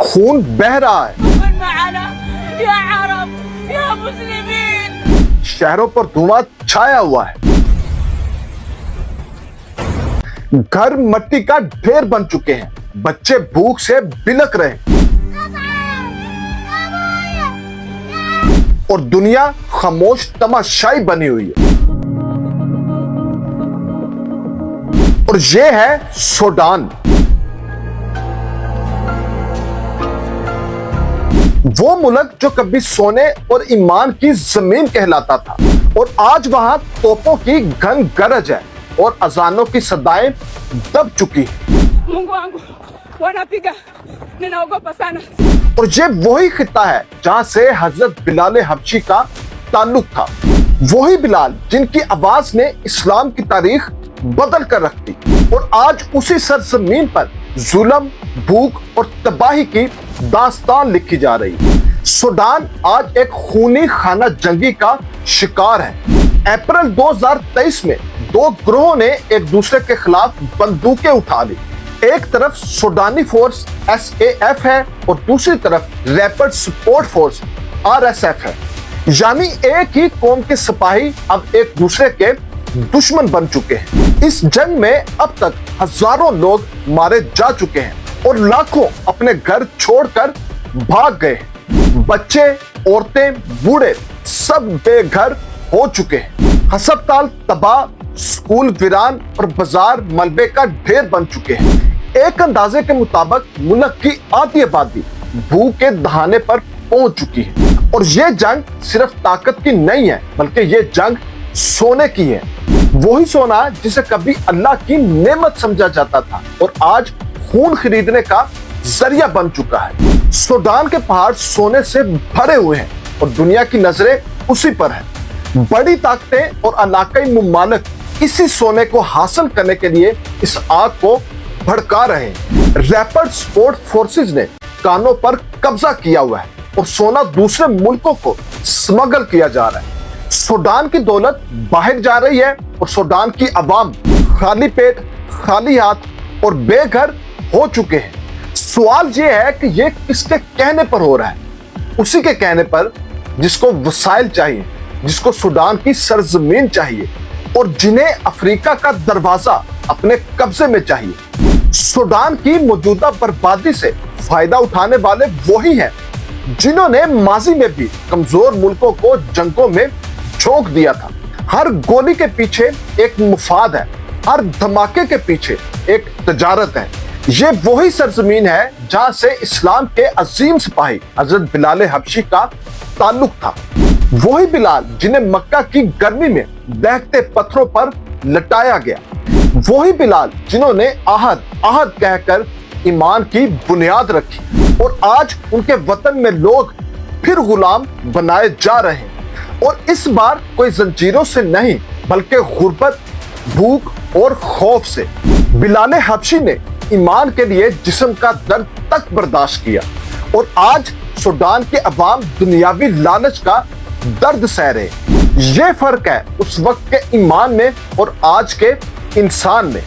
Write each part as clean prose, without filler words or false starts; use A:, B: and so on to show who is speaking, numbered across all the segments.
A: خون بہ رہا ہے، شہروں پر دھواں چھایا ہوا ہے، گھر مٹی کا ڈھیر بن چکے ہیں، بچے بھوک سے بلک رہے ہیں اور دنیا خاموش تماشائی بنی ہوئی ہے۔ اور یہ ہے سوڈان، وہ ملک جو کبھی سونے اور ایمان کی زمین کہلاتا تھا، اور آج وہاں توپوں کی گھن گرج ہے اور اذانوں کی صدائیں دب چکی ہیں۔ اور یہ وہی خطہ ہے جہاں سے حضرت بلال حبشی کا تعلق تھا، وہی بلال جن کی آواز نے اسلام کی تاریخ بدل کر رکھ دی، اور آج اسی سرزمین پر ظلم، بھوک اور تباہی کی داستان لکھی جا رہی ہے۔ سوڈان آج ایک خونی خانہ جنگی کا شکار ہے۔ اپریل 2023 میں دو گروہوں نے ایک دوسرے کے خلاف بندوقیں اٹھا لی، ایک طرف سوڈانی فورس SAF ہے اور دوسری طرف ریپڈ سپورٹ فورس RSF ہے، یعنی ایک ہی قوم کے سپاہی اب ایک دوسرے کے دشمن بن چکے ہیں۔ اس جنگ میں اب تک ہزاروں لوگ مارے جا چکے ہیں اور لاکھوں اپنے گھر چھوڑ کر بھاگ گئے ہیں، بچے، عورتیں، بوڑھے سب بے گھر ہو چکے ہیں، ہسپتال تباہ، سکول ویران اور بازار ملبے کا ڈھیر بن چکے ہیں۔ ایک اندازے کے مطابق ملک کی آدھی آبادی بھوک کے دہانے پر پہنچ چکی ہے، اور یہ جنگ صرف طاقت کی نہیں ہے بلکہ یہ جنگ سونے کی ہے، وہی سونا جسے کبھی اللہ کی نعمت سمجھا جاتا تھا اور آج خون خریدنے کا ذریعہ بن چکا ہے۔ سوڈان کے پہاڑ سونے سے بھرے ہوئے ہیں اور دنیا کی نظریں اسی پر ہیں۔ بڑی طاقتیں اور علاقائی ممالک اسی سونے کو حاصل کرنے کے لیے اس آگ کو بھڑکا رہے ہیں۔ ریپڈ سپورٹ فورسز نے کانوں پر قبضہ کیا ہوا ہے اور سونا دوسرے ملکوں کو سمگل کیا جا رہا ہے۔ سوڈان کی دولت باہر جا رہی ہے اور سوڈان کی عوام خالی پیٹ، خالی ہاتھ اور بے گھر ہو چکے ہیں۔ سوال یہ ہے کہ یہ کس کے کہنے پر ہو رہا ہے؟ اسی کے کہنے پر جس کو وسائل چاہیے، جس کو سوڈان کی سرزمین چاہیے اور جنہیں افریقہ کا دروازہ اپنے قبضے میں چاہیے۔ سوڈان کی موجودہ بربادی سے فائدہ اٹھانے والے وہی ہیں جنہوں نے ماضی میں بھی کمزور ملکوں کو جنگوں میں جھونک دیا تھا۔ ہر گولی کے پیچھے ایک مفاد ہے، ہر دھماکے کے پیچھے ایک تجارت ہے۔ یہ وہی سرزمین ہے جہاں سے اسلام کے عظیم سپاہی حضرت بلال حبشی کا تعلق تھا، وہی بلال جنہیں مکہ کی گرمی میں دہتے پتھروں پر لٹایا گیا، وہی بلال جنہوں نے عہد کہہ کر ایمان کی بنیاد رکھی، اور آج ان کے وطن میں لوگ پھر غلام بنائے جا رہے ہیں، اور اس بار کوئی زنجیروں سے نہیں بلکہ غربت، بھوک اور خوف سے۔ بلال حبشی نے ایمان کے لیے جسم کا درد تک برداشت کیا، اور آج سوڈان کے عوام دنیاوی لالچ کا درد سہ رہے۔ یہ فرق ہے اس وقت کے ایمان میں اور آج کے انسان میں۔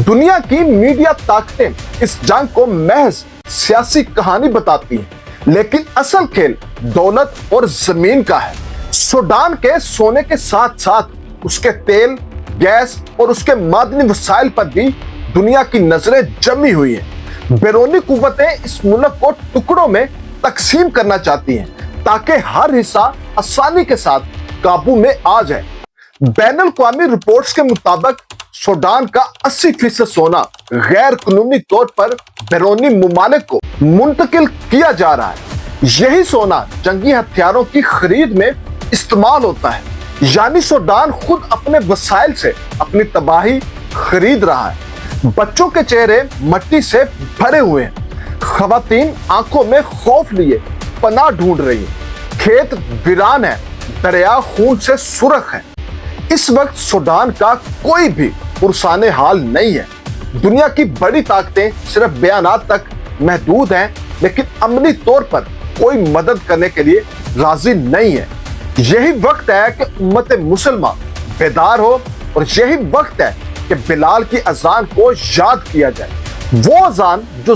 A: دنیا کی میڈیا طاقتیں اس جنگ کو محض سیاسی کہانی بتاتی ہیں، لیکن اصل کھیل دولت اور زمین کا ہے۔ سوڈان کے سونے کے ساتھ ساتھ اس کے تیل، گیس اور اس کے معدنی وسائل پر بھی دنیا کی نظریں جمی ہوئی ہیں۔ بیرونی قوتیں اس ملک کو ٹکڑوں میں تقسیم کرنا چاہتی ہیں تاکہ ہر حصہ آسانی کے ساتھ قابو میں آ جائے۔ بین الاقوامی رپورٹس کے مطابق سوڈان کا 80% سونا غیر قانونی طور پر بیرونی ممالک کو منتقل کیا جا رہا ہے۔ یہی سونا جنگی ہتھیاروں کی خرید میں استعمال ہوتا ہے، یعنی سوڈان خود اپنے وسائل سے اپنی تباہی خرید رہا ہے۔ بچوں کے چہرے مٹی سے بھرے ہوئے ہیں، خواتین آنکھوں میں خوف لیے پناہ ڈھونڈ رہی ہیں، کھیت ویران ہے، دریا خون سے سرخ ہے۔ اس وقت سوڈان کا کوئی بھی پرسان حال نہیں ہے۔ دنیا کی بڑی طاقتیں صرف بیانات تک محدود ہیں، لیکن عملی طور پر کوئی مدد کرنے کے لیے راضی نہیں ہے۔ یہی وقت ہے کہ امت مسلمہ بیدار ہو، اور یہی وقت ہے کہ بلال کی اذان کو یاد کیا جائے، وہ اذان جو